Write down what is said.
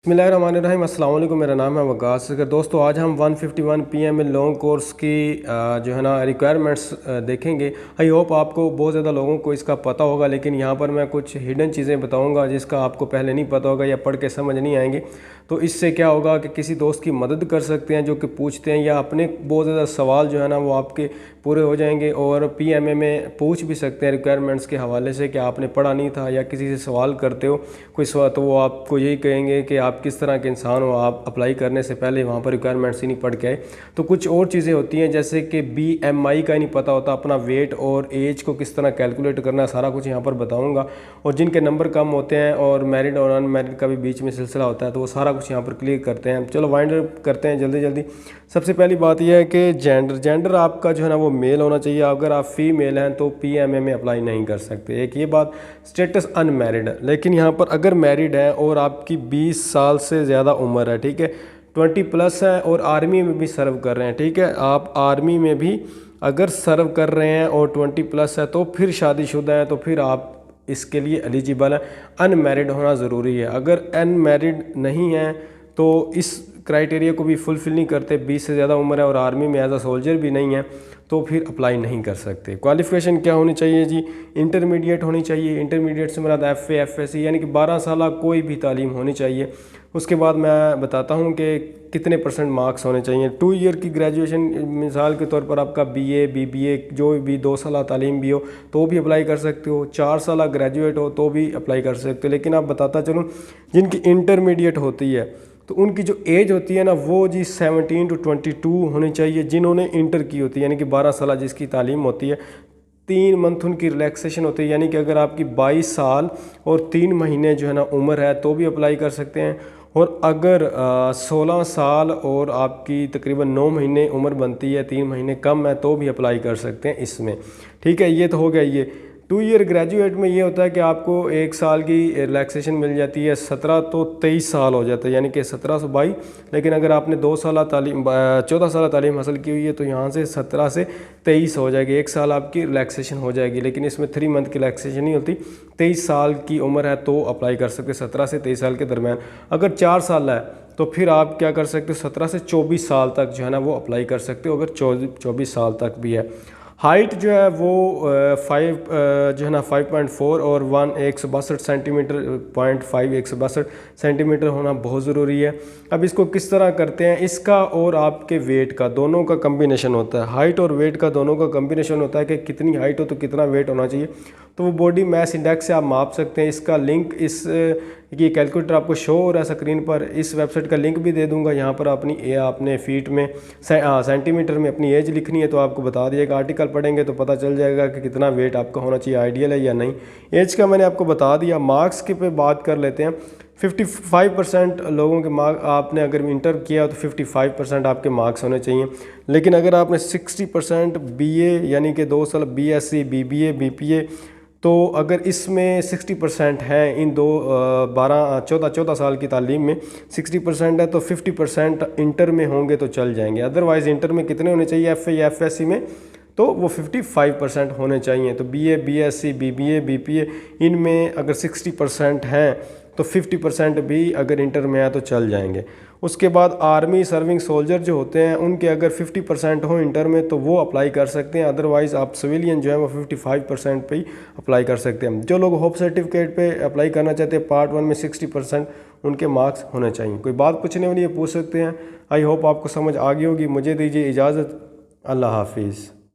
बिस्मिल्लाहिर्रहमानिर्रहीम। अस्सलाम वालेकुम। मेरा नाम है वकास। अगर दोस्तों आज हम 151 PML लॉन्ग कोर्स की जो है ना रिक्वायरमेंट्स देखेंगे। आई होप आपको बहुत ज़्यादा लोगों को इसका पता होगा, लेकिन यहाँ पर मैं कुछ हिडन चीज़ें बताऊँगा जिसका आपको पहले नहीं पता होगा या पढ़ के समझ नहीं आएंगे। तो इससे क्या होगा कि किसी दोस्त की मदद कर सकते हैं जो कि पूछते हैं, या अपने बहुत ज़्यादा सवाल जो है ना वो आपके पूरे हो जाएंगे। और PMA में पूछ भी सकते हैं रिक्वायरमेंट्स के हवाले से कि आपने पढ़ा नहीं था या किसी से सवाल करते हो कोई सवाल, तो वो आपको यही कहेंगे कि आप किस तरह के इंसान हो, आप अप्लाई करने से पहले वहाँ पर रिक्वायरमेंट्स ही नहीं पढ़ के आए। तो कुछ और चीज़ें होती हैं जैसे कि BMI का ही नहीं पता होता, अपना वेट और एज को किस तरह कैलकुलेट करना, सारा कुछ यहाँ पर बताऊँगा। और जिनके नंबर कम होते हैं और मैरिड और अनमैरिड का भी बीच में सिलसिला होता है, तो वो सारा कुछ यहाँ पर क्लियर करते हैं। चलो वाइंड अप करते हैं जल्दी जल्दी। सबसे पहली बात यह है कि जेंडर आपका जो है ना वो मेल होना चाहिए। अगर आप फीमेल हैं तो PMA में अप्लाई नहीं कर सकते। एक ये बात। स्टेटस अनमैरिड, लेकिन यहाँ पर अगर मैरिड है और आपकी 20 साल से ज़्यादा उम्र है, ठीक है, 20+ है और आर्मी में भी सर्व कर रहे हैं, ठीक है, आप आर्मी में भी अगर सर्व कर रहे हैं और 20+ है तो फिर शादीशुदा है, तो फिर आप इसके लिए एलिजिबल है। अनमैरिड होना ज़रूरी है। अगर अनमैरिड नहीं है तो इस क्राइटेरिया को भी फुलफ़िल नहीं करते, 20 से ज़्यादा उम्र है और आर्मी में एज अ सोल्जर भी नहीं है, तो फिर अप्लाई नहीं कर सकते। क्वालिफ़िकेशन क्या होनी चाहिए जी? इंटरमीडिएट होनी चाहिए। इंटरमीडिएट से मुराद FA FSC यानी कि 12 साल कोई भी तालीम होनी चाहिए। उसके बाद मैं बताता हूँ कि कितने % मार्क्स होने चाहिए। 2 ईयर की ग्रेजुएशन, मिसाल के तौर पर आपका BA BBA जो भी 2 साल तालीम भी हो तो भी अप्लाई कर सकते हो। 4 साल ग्रेजुएट हो तो भी अप्लाई कर सकते हो। लेकिन आप बताता चलूँ, जिनकी इंटरमीडिएट होती है तो उनकी जो एज होती है ना वो जी 17 to 22 होनी चाहिए। जिन्होंने इंटर की होती है यानी कि 12 साल जिसकी तालीम होती है, 3 मंथ उनकी रिलैक्सेशन होती है, यानी कि अगर आपकी 22 साल और 3 महीने जो है ना उम्र है तो भी अप्लाई कर सकते हैं। और अगर 16 साल और आपकी तकरीबन 9 महीने उम्र बनती है, 3 महीने कम है, तो भी अप्लाई कर सकते हैं इसमें, ठीक है। ये तो हो गया ये। 2 ईयर ग्रेजुएट में ये होता है कि आपको 1 साल की रिलैक्सेशन मिल जाती है। 17 तो 23 साल हो जाता है, यानी कि 17 से 22। लेकिन अगर आपने 14 साल तालीम हासिल की हुई है तो यहाँ से 17 से 23 हो जाएगी, 1 साल आपकी रिलैक्सेशन हो जाएगी। लेकिन इसमें 3 मंथ की रिलैक्सेशन नहीं होती। 23 साल की उम्र है तो अप्लाई कर सकते, 17 से 23 साल के दरमियान। अगर 4 साल है तो फिर आप क्या कर सकते हो, 17 से 24 साल तक जो है ना वो अप्लाई कर सकते हो, अगर 24 साल तक भी है। हाइट जो है वो 5.4 और 162 सेंटीमीटर 162 सेंटीमीटर होना बहुत ज़रूरी है। अब इसको किस तरह करते हैं, इसका और आपके वेट का दोनों का कम्बिनेशन होता है। हाइट और वेट का दोनों का कम्बिनेशन होता है कि कितनी हाइट हो तो कितना वेट होना चाहिए, तो वो बॉडी मास इंडेक्स से आप माप सकते हैं। इसका लिंक ये कैलकुलेटर आपको शो हो रहा है स्क्रीन पर, इस वेबसाइट का लिंक भी दे दूंगा। यहाँ पर आपने फीट में सेंटीमीटर में अपनी एज लिखनी है तो आपको बता दिएगा। आर्टिकल पढ़ेंगे तो पता चल जाएगा कि कितना वेट आपका होना चाहिए, आइडियल है या नहीं। एज का मैंने आपको बता दिया। मार्क्स के पे बात कर लेते हैं। 55% लोगों के मार्क्स, आपने अगर इंटर किया तो 55% आपके मार्क्स होने चाहिए। लेकिन अगर आपने 60% BA यानी कि 2 साल BSc BBA BPA, तो अगर इसमें 60% है इन 14 साल की तालीम में 60% है तो 50% इंटर में होंगे तो चल जाएंगे। अदरवाइज़ इंटर में कितने होने चाहिए FA या FSC में, तो वो 55% होने चाहिए। तो BA BSc BBA BPA इनमें अगर 60% हैं तो 50% भी अगर इंटर में आया तो चल जाएंगे। उसके बाद आर्मी सर्विंग सोल्जर जो होते हैं उनके अगर 50% हो इंटर में तो वो अप्लाई कर सकते हैं। अदरवाइज़ आप सिविलियन जो है वो 55% पे ही अप्लाई कर सकते हैं। जो लोग होप सर्टिफिकेट पे अप्लाई करना चाहते हैं पार्ट 1 में 60% उनके मार्क्स होने चाहिए। कोई बात पूछने वाली है पूछ सकते हैं। आई होप आपको समझ आ गई होगी। मुझे दीजिए इजाज़त। अल्लाह हाफिज़।